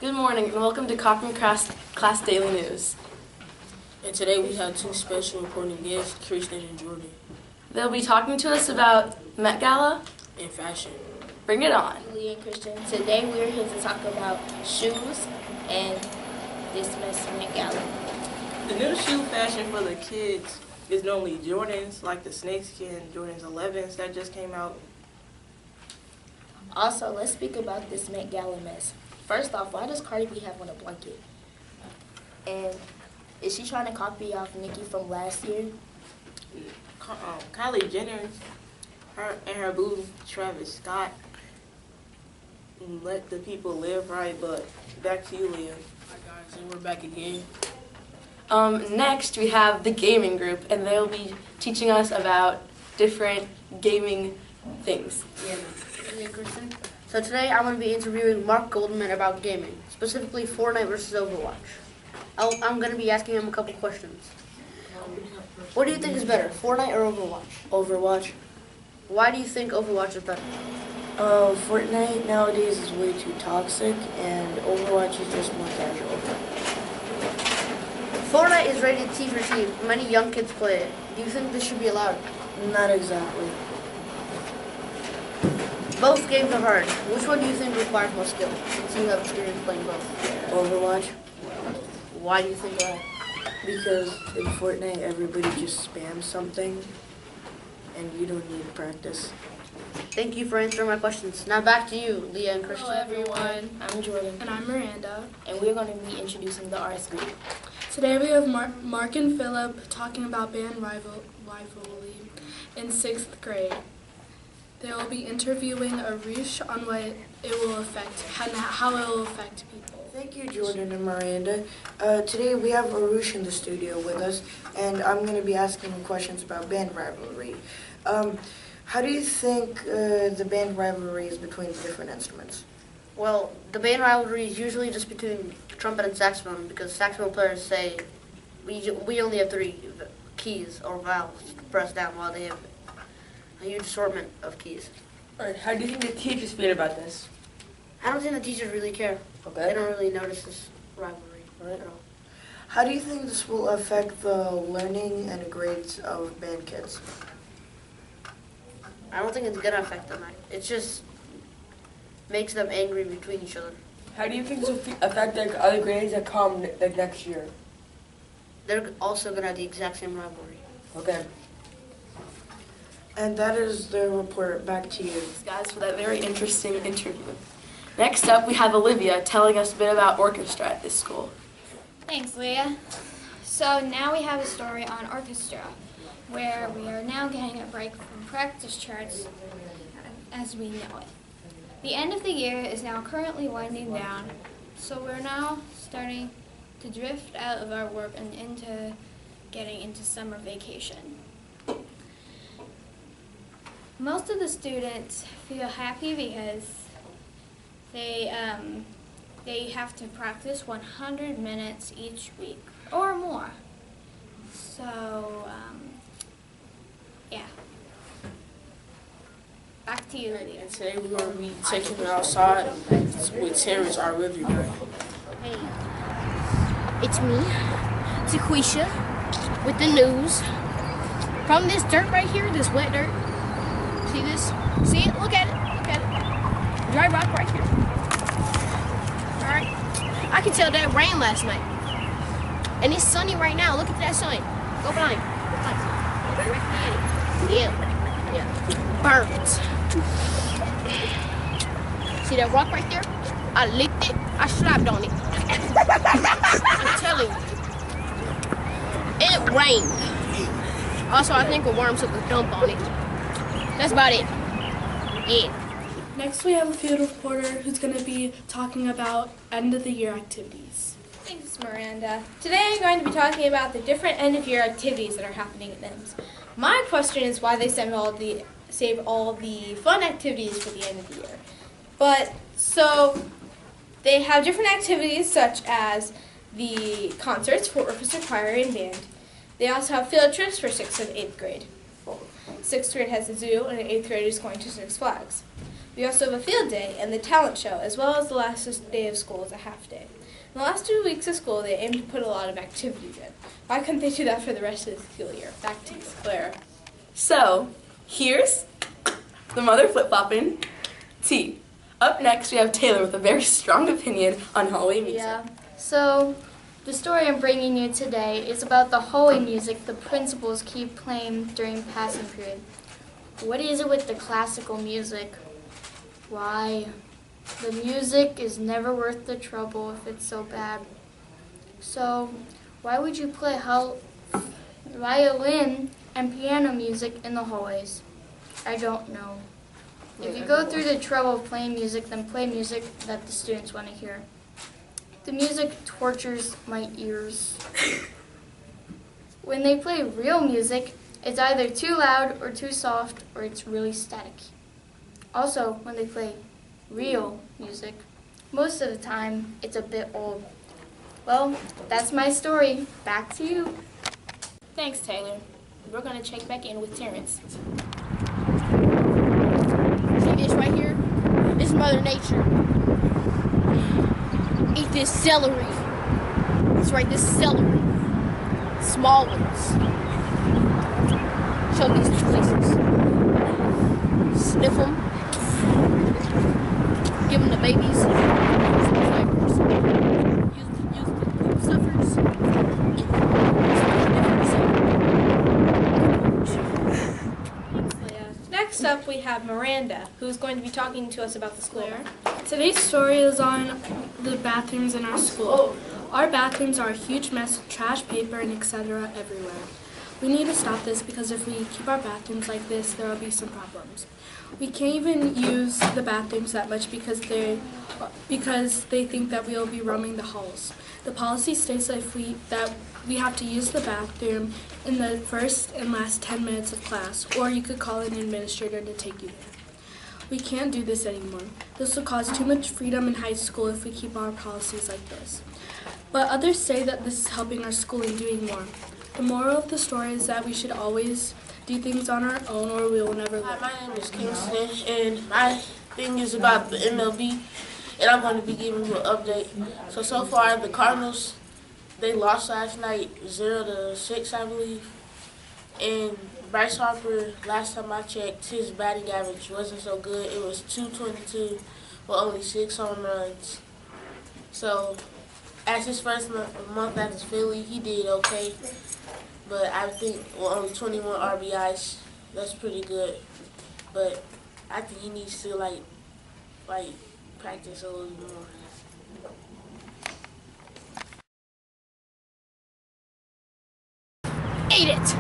Good morning and welcome to Cochran Class Daily News. And today we have two special reporting guests, Kristen and Jordan. They'll be talking to us about Met Gala And fashion. Bring it on. Leah and Christian. Today we're here to talk about shoes and this Met Gala. The new shoe fashion for the kids is normally Jordans, like the snakeskin Jordans 11s that just came out. Also, let's speak about this Met Gala mess. First off, why does Cardi B have on a blanket? And is she trying to copy off Nicki from last year? Kylie Jenner, her boo Travis Scott, let the people live right. But back to you, Leah. Hi guys, and we're back again. Next we have the gaming group, and they'll be teaching us about different gaming things. Yeah, Kristen. So today I'm going to be interviewing Mark Goldman about gaming, specifically Fortnite versus Overwatch. I'm going to be asking him a couple questions. What do you think is better, Fortnite or Overwatch? Overwatch. Why do you think Overwatch is better? Fortnite nowadays is way too toxic, and Overwatch is just more casual. Fortnite is rated T for T. Many young kids play it. Do you think this should be allowed? Not exactly. Both games are hard. Which one do you think requires more skill, since you have experience playing both? Overwatch. Why do you think that? Because in Fortnite everybody just spams something, and you don't need practice. Thank you for answering my questions. Now back to you, Leah and Christian. Hello everyone, I'm Jordan. And I'm Miranda. And we're going to be introducing the arts group. Today we have Mark and Philip talking about band rivalry in 6th grade. They will be interviewing Arish on what it will affect and how it will affect people. Thank you, Jordan and Miranda. Today we have Arush in the studio with us, and I'm going to be asking him questions about band rivalry. How do you think the band rivalry is between the different instruments? Well, the band rivalry is usually just between trumpet and saxophone, because saxophone players say we only have 3 keys or valves to press down, while they have a huge assortment of keys. Alright, how do you think the teachers feel about this? I don't think the teachers really care. Okay. They don't really notice this rivalry at all. How do you think this will affect the learning and grades of band kids? I don't think it's going to affect them. It just makes them angry between each other. How do you think this will affect the other grades that come next year? They're also going to have the exact same rivalry. Okay. And that is the report. Back to you. Thanks guys for that very interesting interview. Next up we have Olivia telling us a bit about orchestra at this school. Thanks, Leah. So now we have a story on orchestra, where we are now getting a break from practice charts as we know it. The end of the year is now currently winding down, so we're now starting to drift out of our work and into getting into summer vacation. Most of the students feel happy because they have to practice 100 minutes each week or more. So, yeah. Back to you, Leah. And today we're going to be taking it outside with Terrence, our review guy. Hey, it's me, Taquisha, with the news. From this dirt right here, this wet dirt. See this? See it? Look at it. Look at it. Dry rock right here. Alright. I can tell that rained last night. And it's sunny right now. Look at that sun. Go blind. Go blind. Yeah. Yeah. Burnt. See that rock right there? I licked it. I slapped on it. I'm telling you. It rained. Also, I think a worm took a dump on it. That's about it. Yeah. Next we have a field reporter who's going to be talking about end of the year activities. Thanks, Miranda. Today I'm going to be talking about the different end of year activities that are happening at NIMS. My question is why they save all the fun activities for the end of the year. But so they have different activities such as the concerts for orchestra, choir, and band. They also have field trips for 6th and 8th grade. 6th grade has a zoo, and 8th grade is going to Six Flags. We also have a field day and the talent show, as well as the last day of school as a half day. In the last 2 weeks of school, they aim to put a lot of activities in. Why couldn't they do that for the rest of the school year? Back to you, Claire. So, here's the mother flip-flopping T. Up next, we have Taylor with a very strong opinion on hallway music. Yeah, so the story I'm bringing you today is about the hallway music the principals keep playing during passing period. What is it with the classical music? Why? The music is never worth the trouble if it's so bad. So, why would you play violin and piano music in the hallways? I don't know. If you go through the trouble of playing music, then play music that the students want to hear. The music tortures my ears. When they play real music, it's either too loud or too soft, or it's really static. Also, when they play real music, most of the time, it's a bit old. Well, that's my story. Back to you. Thanks, Taylor. We're going to check back in with Terrence. See this right here? This is Mother Nature. Eat this celery. That's right, this celery. Small ones. Show these two places. Sniff them. Give them to babies. Use the suffers. Next up, we have Miranda, who's going to be talking to us about the school. Today's story is on the bathrooms in our school. Our bathrooms are a huge mess of trash, paper, and etc. everywhere. We need to stop this because if we keep our bathrooms like this, there will be some problems. We can't even use the bathrooms that much because they think that we will be roaming the halls. The policy states that we have to use the bathroom in the first and last 10 minutes of class, or you could call an administrator to take you there. We can't do this anymore. This will cause too much freedom in high school if we keep our policies like this. But others say that this is helping our school in doing more. The moral of the story is that we should always do things on our own or we will never learn. Hi, my name is Kingston, and my thing is about the MLB, and I'm going to be giving you an update. So far, the Cardinals, they lost last night 0-6, I believe. And Bryce Harper, last time I checked, his batting average wasn't so good. It was .222 with only 6 home runs. So, as his first month at Philly, he did okay. But I think only 21 RBIs, that's pretty good. But I think he needs to like practice a little more. Eat it!